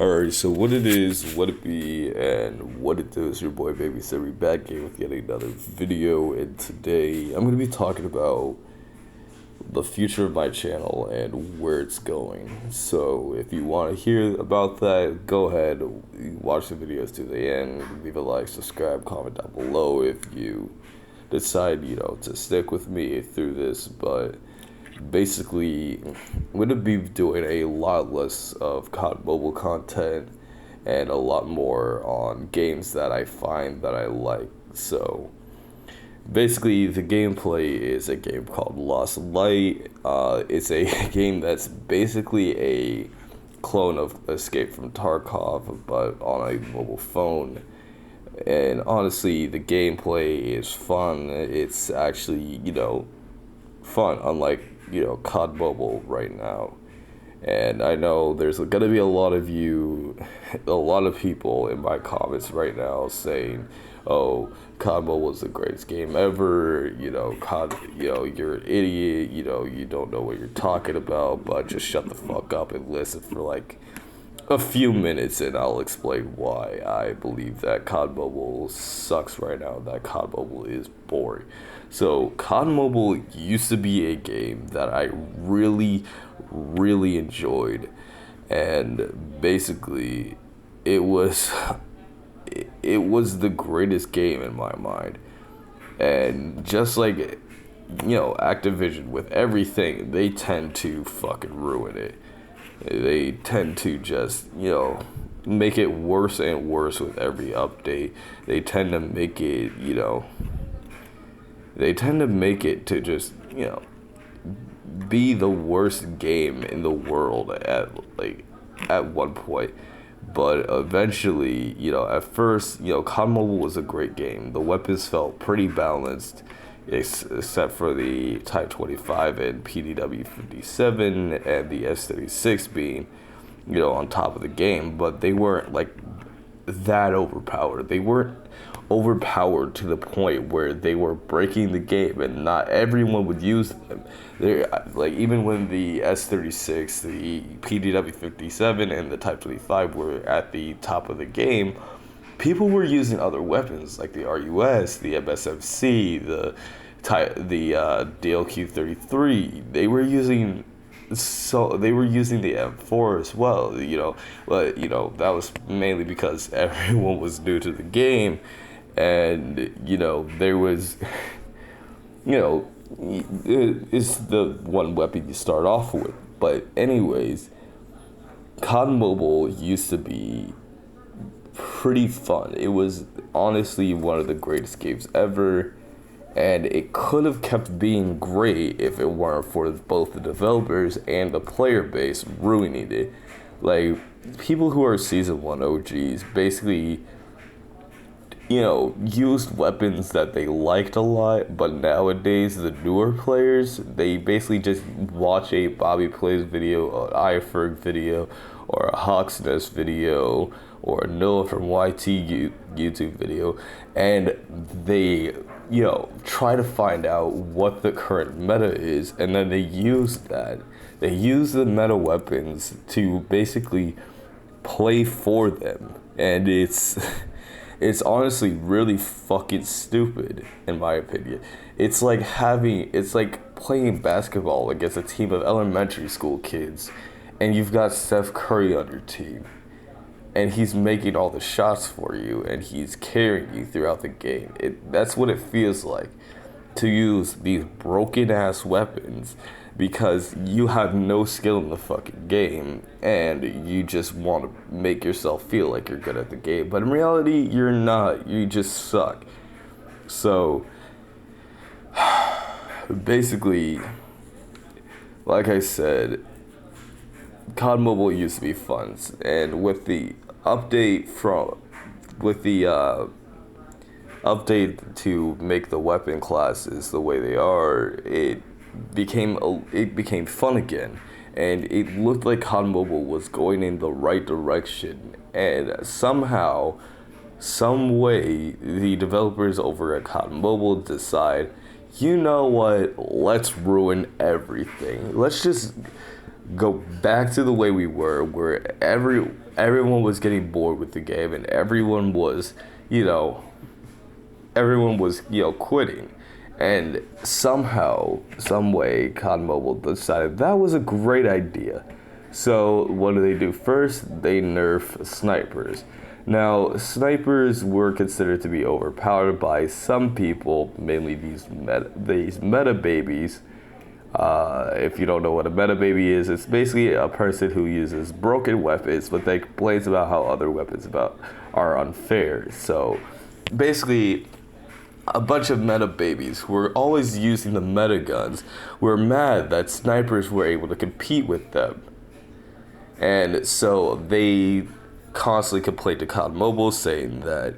Alright, so what it is, what it be, and what it does, your boy Baby Siri back here with yet another video, and today I'm going to be talking about the future of my channel and where it's going. So if you want to hear about that, go ahead, watch the videos to the end, leave a like, subscribe, comment down below if you decide, to stick with me through this, but basically, I'm going to be doing a lot less of COD Mobile content and a lot more on games that I find that I like. So, basically, the gameplay is a game called Lost Light. It's a game that's basically a clone of Escape from Tarkov, but on a mobile phone. And honestly, the gameplay is fun. It's actually, fun, unlike COD Mobile right now. And I know there's gonna be a lot of people in my comments right now saying, "Oh, COD Mobile is the greatest game ever. COD, you're an idiot. You don't know what you're talking about. But just shut the fuck up and listen for like a few minutes, and I'll explain why I believe that COD Mobile sucks right now. That COD Mobile is boring." So, COD Mobile used to be a game that I really, really enjoyed, and basically, it was the greatest game in my mind. And just like Activision with everything, they tend to fucking ruin it. They tend to just, make it worse and worse with every update. They tend to make it, to just, be the worst game in the world at one point. But eventually, at first, COD Mobile was a great game. The weapons felt pretty balanced, except for the Type 25 and PDW 57 and the S36 being, on top of the game. But they weren't like that overpowered. They weren't overpowered to the point where they were breaking the game, and not everyone would use them. They like, even when the S36, the PDW 57, and the Type 25 were at the top of the game, people were using other weapons like the RUS, the MSMC, the DLQ 33. They were using the M4 as well. But that was mainly because everyone was new to the game, and there was it's the one weapon you start off with. But anyways, COD Mobile used to be pretty fun. It was honestly one of the greatest games ever, and it could have kept being great if it weren't for both the developers and the player base ruining it. Like, people who are Season 1 OGs basically used weapons that they liked a lot, but nowadays the newer players, they basically just watch a Bobby Plays video, an iFerg video, or a Hawksnest video, or a Noah from YT YouTube video, and they try to find out what the current meta is, and then they use that. They use the meta weapons to basically play for them, and it's honestly really fucking stupid, in my opinion. It's like playing basketball against a team of elementary school kids, and you've got Steph Curry on your team, and he's making all the shots for you, and he's carrying you throughout the game. That's what it feels like to use these broken ass weapons, because you have no skill in the fucking game, and you just want to make yourself feel like you're good at the game. But in reality, you're not. You just suck. So, basically, like I said, COD Mobile used to be fun, and with the update to make the weapon classes the way they are, it became fun again, and it looked like COD Mobile was going in the right direction. And somehow, some way, the developers over at COD Mobile decide, you know what, let's ruin everything. Let's just go back to the way we were, where everyone was getting bored with the game, and everyone was quitting. And somehow, some way, COD Mobile decided that was a great idea. So what do? First, they nerf snipers. Now, snipers were considered to be overpowered by some people, mainly these meta babies. If you don't know what a meta baby is, it's basically a person who uses broken weapons, but they complains about how other weapons are unfair. So basically, a bunch of meta babies who were always using the meta guns were mad that snipers were able to compete with them. And so they constantly complained to COD Mobile saying that,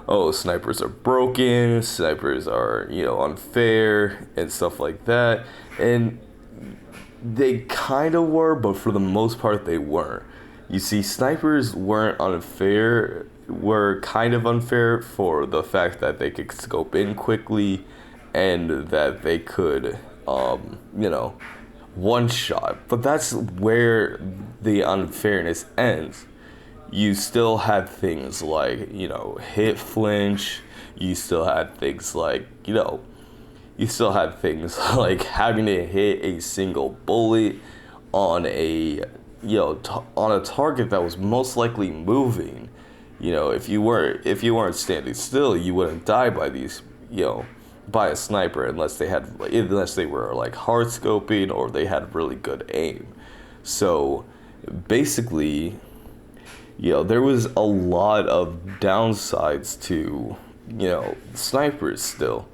oh, snipers are broken, snipers are, unfair, and stuff like that. And they kind of were, but for the most part, they weren't. You see, snipers were kind of unfair for the fact that they could scope in quickly and that they could, one shot. But that's where the unfairness ends. You still had things like, hit flinch. You still had things like, having to hit a single bullet on on a target that was most likely moving. If you weren't standing still, you wouldn't die by by a sniper unless they were like hard scoping or they had really good aim. So basically, there was a lot of downsides to, snipers still.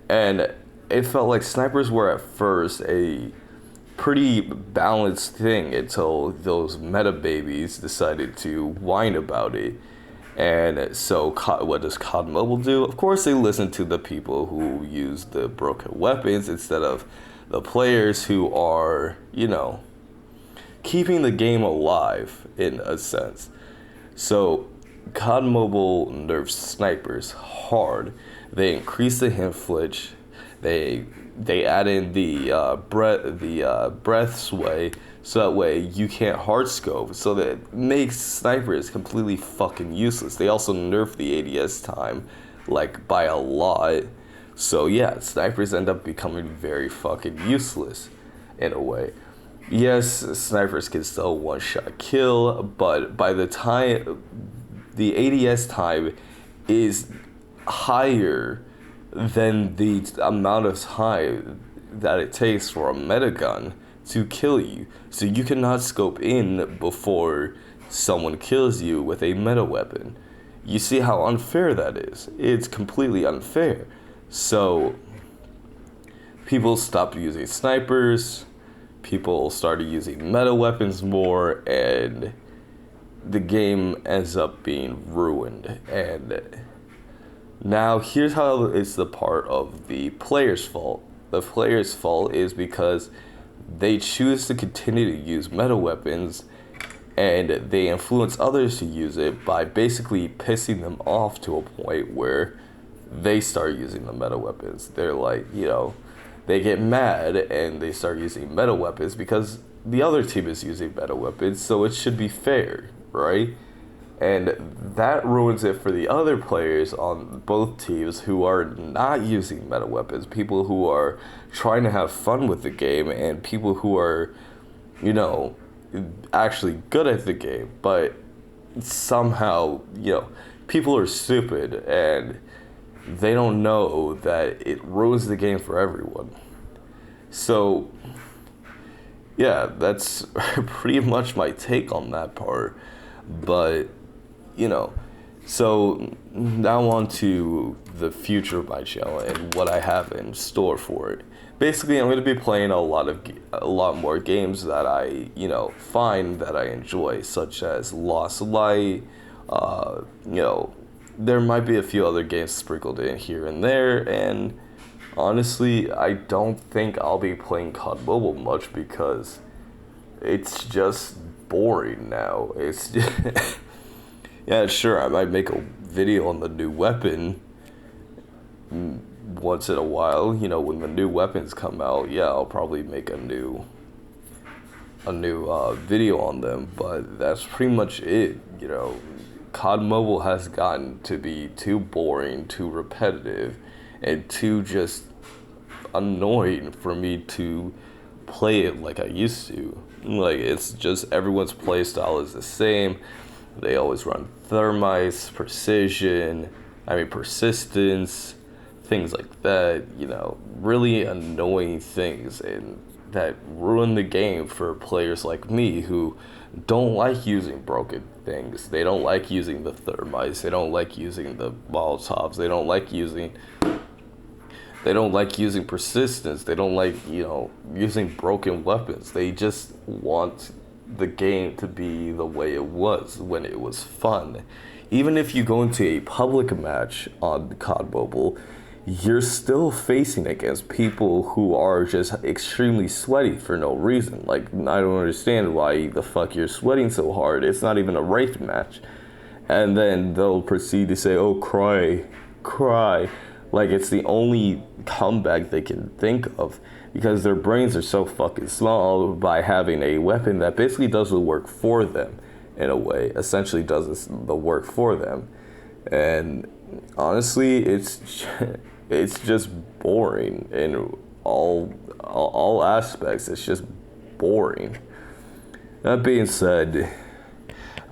And it felt like snipers were at first a pretty balanced thing until those meta babies decided to whine about it. And so what does COD Mobile do? Of course, they listen to the people who use the broken weapons instead of the players who are, keeping the game alive in a sense. So COD Mobile nerfs snipers hard. They increase the hit flinch. They add in the breath sway, so that way you can't hard scope. So that makes snipers completely fucking useless. They also nerf the ADS time, like by a lot. So yeah, snipers end up becoming very fucking useless, in a way. Yes, snipers can still one-shot kill, but by the time the ADS time is higher than the amount of time that it takes for a meta gun to kill you. So you cannot scope in before someone kills you with a meta weapon. You see how unfair that is? It's completely unfair. So people stopped using snipers. People started using meta weapons more, and the game ends up being ruined. And now here's how it's the part of the player's fault. The player's fault is because they choose to continue to use meta weapons, and they influence others to use it by basically pissing them off to a point where they start using the meta weapons. They're like, they get mad and they start using meta weapons because the other team is using meta weapons, so it should be fair, right? And that ruins it for the other players on both teams who are not using meta weapons, people who are trying to have fun with the game, and people who are, actually good at the game, but somehow, people are stupid and they don't know that it ruins the game for everyone. So yeah, that's pretty much my take on that part. But so now on to the future of my channel and what I have in store for it. Basically, I'm going to be playing a lot more games that I find that I enjoy, such as Lost Light. There might be a few other games sprinkled in here and there, and honestly, I don't think I'll be playing COD Mobile much because it's just boring now. It's just yeah, sure, I might make a video on the new weapon once in a while. When the new weapons come out, yeah, I'll probably make a new a new video on them, but that's pretty much it. COD Mobile has gotten to be too boring, too repetitive, and too just annoying for me to play it like I used to. Like, it's just everyone's play style is the same. They always run thermites, persistence, things like that, really annoying things, and that ruin the game for players like me who don't like using broken things. They don't like using the thermites. They don't like using the Molotovs. They don't like using persistence. They don't like, using broken weapons. They just want the game to be the way it was when it was fun. Even if you go into a public match on COD Mobile, you're still facing against people who are just extremely sweaty for no reason. Like, I don't understand why the fuck you're sweating so hard. It's not even a raid match. And then they'll proceed to say, oh, cry. Like, it's the only comeback they can think of, because their brains are so fucking small by having a weapon that basically does the work for them, in a way. Essentially does the work for them. And honestly, it's just boring in all aspects. It's just boring. That being said,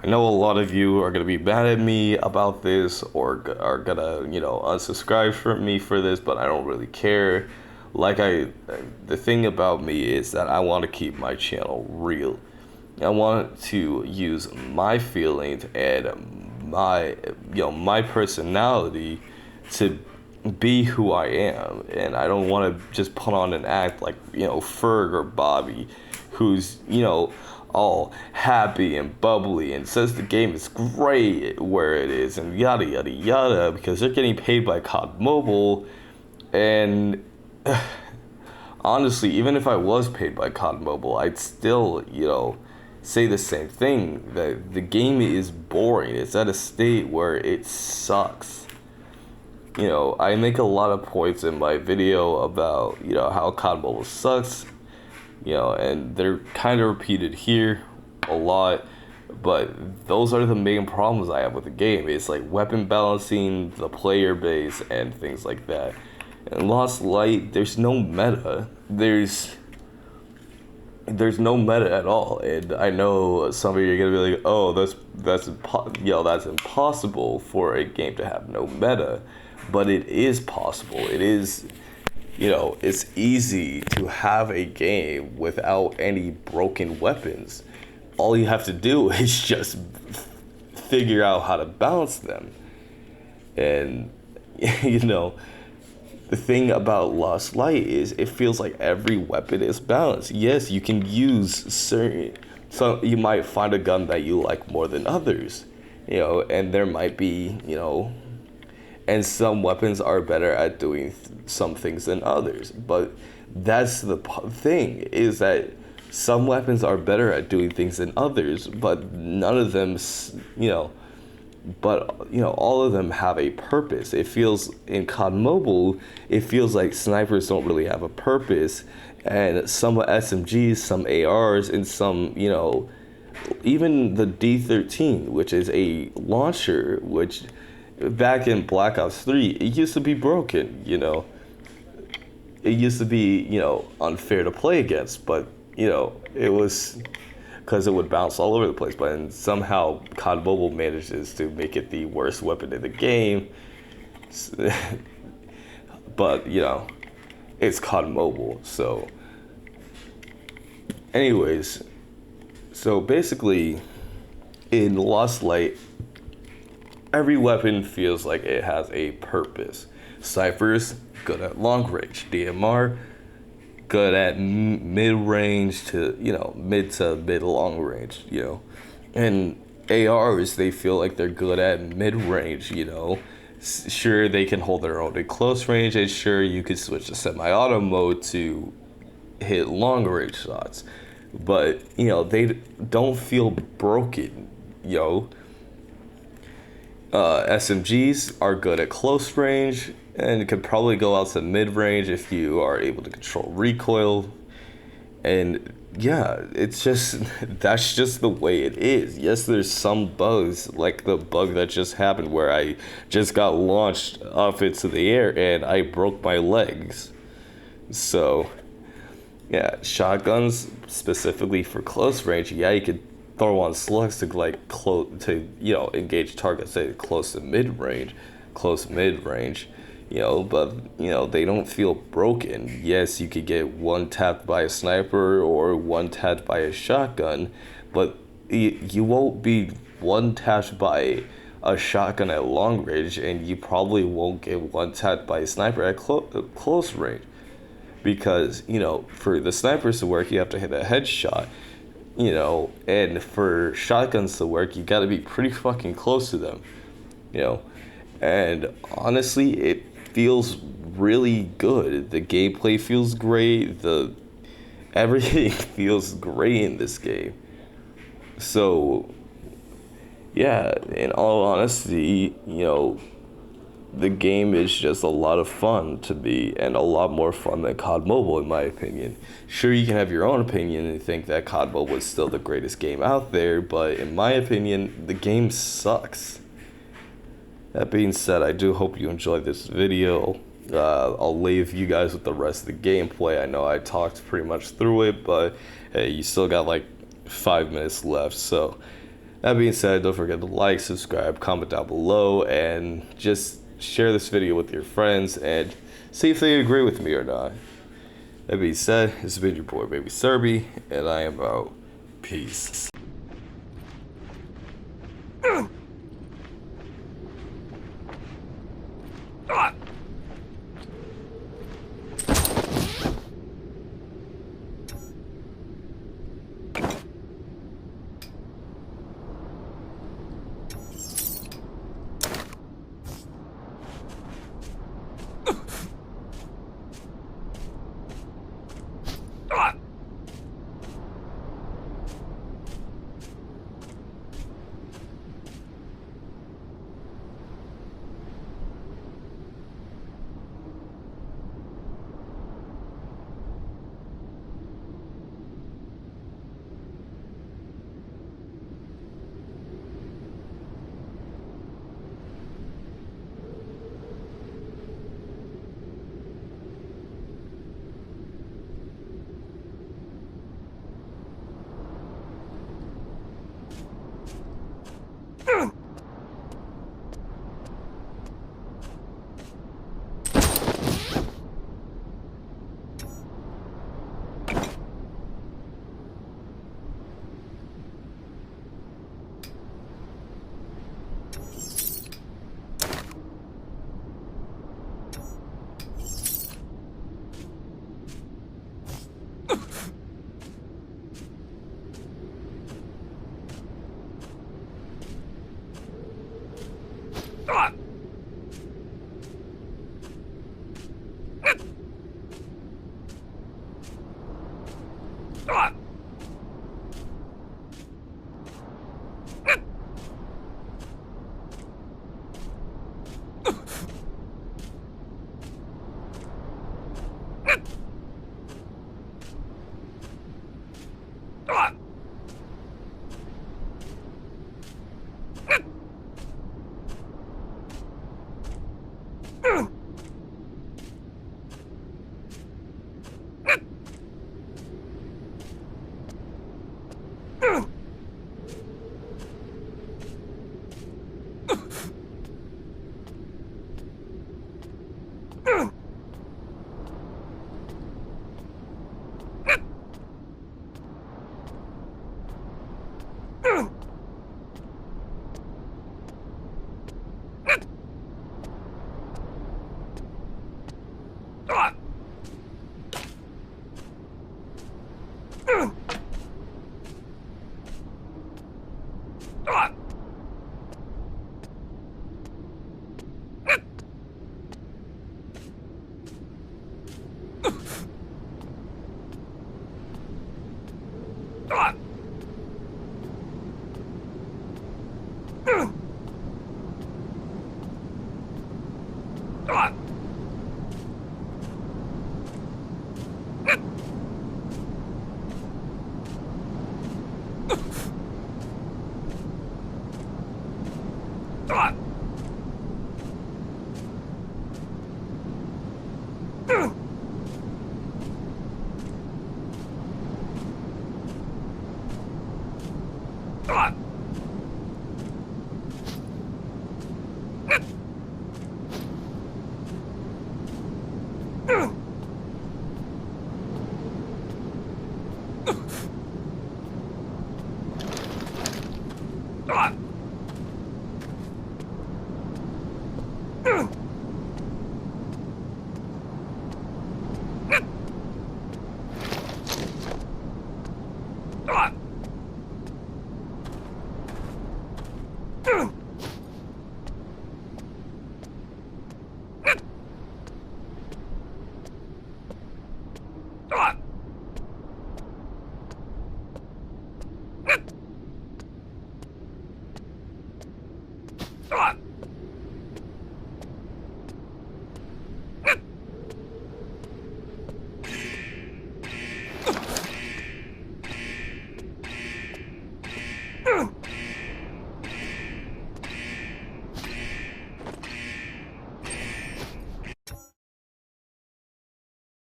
I know a lot of you are going to be mad at me about this, or are going to, unsubscribe from me for this, but I don't really care. The thing about me is that I want to keep my channel real. I want to use my feelings and my personality to be who I am, and I don't want to just put on an act like, Ferg or Bobby, who's, all happy and bubbly and says the game is great where it is and yada yada yada, because they're getting paid by COD Mobile. And honestly, even if I was paid by COD Mobile, I'd still, say the same thing, that the game is boring. It's at a state where it sucks. I make a lot of points in my video about, how COD Mobile sucks, and they're kind of repeated here a lot, but those are the main problems I have with the game. It's like weapon balancing, the player base, and things like that. In Lost Light, there's no meta. There's no meta at all, and I know some of you are gonna be like, "Oh, that's impossible for a game to have no meta," but it is possible. It is, it's easy to have a game without any broken weapons. All you have to do is just figure out how to balance them, and the thing about Lost Light is it feels like every weapon is balanced. Yes, you can use so you might find a gun that you like more than others, and there might be, and some weapons are better at doing some things than others. But that's the thing, is that some weapons are better at doing things than others, but none of them, all of them have a purpose. It feels, in COD Mobile, it feels like snipers don't really have a purpose, and some SMGs, some ARs, and some, even the D13, which is a launcher, which back in Black Ops 3, it used to be broken, It used to be, unfair to play against, but, it was because it would bounce all over the place. But somehow COD Mobile manages to make it the worst weapon in the game. But, it's COD Mobile. So, anyways, so basically, in Lost Light, every weapon feels like it has a purpose. Cypher's good at long range. DMR, good at mid-range to, mid to mid-long range, And ARs, they feel like they're good at mid-range, Sure, they can hold their own in close range, and sure, you could switch to semi-auto mode to hit long-range shots. But, they don't feel broken, SMGs are good at close range, and could probably go out to mid-range if you are able to control recoil. And Yeah, it's just that's just the way it is. Yes, there's some bugs, like the bug that just happened where I just got launched off into the air and I broke my legs. So, yeah, shotguns specifically for close range. Yeah, you could throw on slugs to like close to engage targets say close mid range. But they don't feel broken. Yes, you could get one tapped by a sniper or one tapped by a shotgun, but you won't be one tapped by a shotgun at long range, and you probably won't get one tapped by a sniper at close range because for the snipers to work you have to hit a headshot, and for shotguns to work you got to be pretty fucking close to them, you know and honestly it feels really good. The gameplay feels great, the everything feels great in this game. So yeah, in all honesty, the game is just a lot of fun to me and a lot more fun than COD Mobile, in my opinion. Sure, you can have your own opinion and think that COD Mobile is still the greatest game out there, but in my opinion, the game sucks. That being said, I do hope you enjoyed this video. I'll leave you guys with the rest of the gameplay. I know I talked pretty much through it, but hey, you still got like 5 minutes left, so that being said, don't forget to like, subscribe, comment down below, and just share this video with your friends and see if they agree with me or not. That being said, this has been your boy Baby Serby, and I am out. Peace. Ah!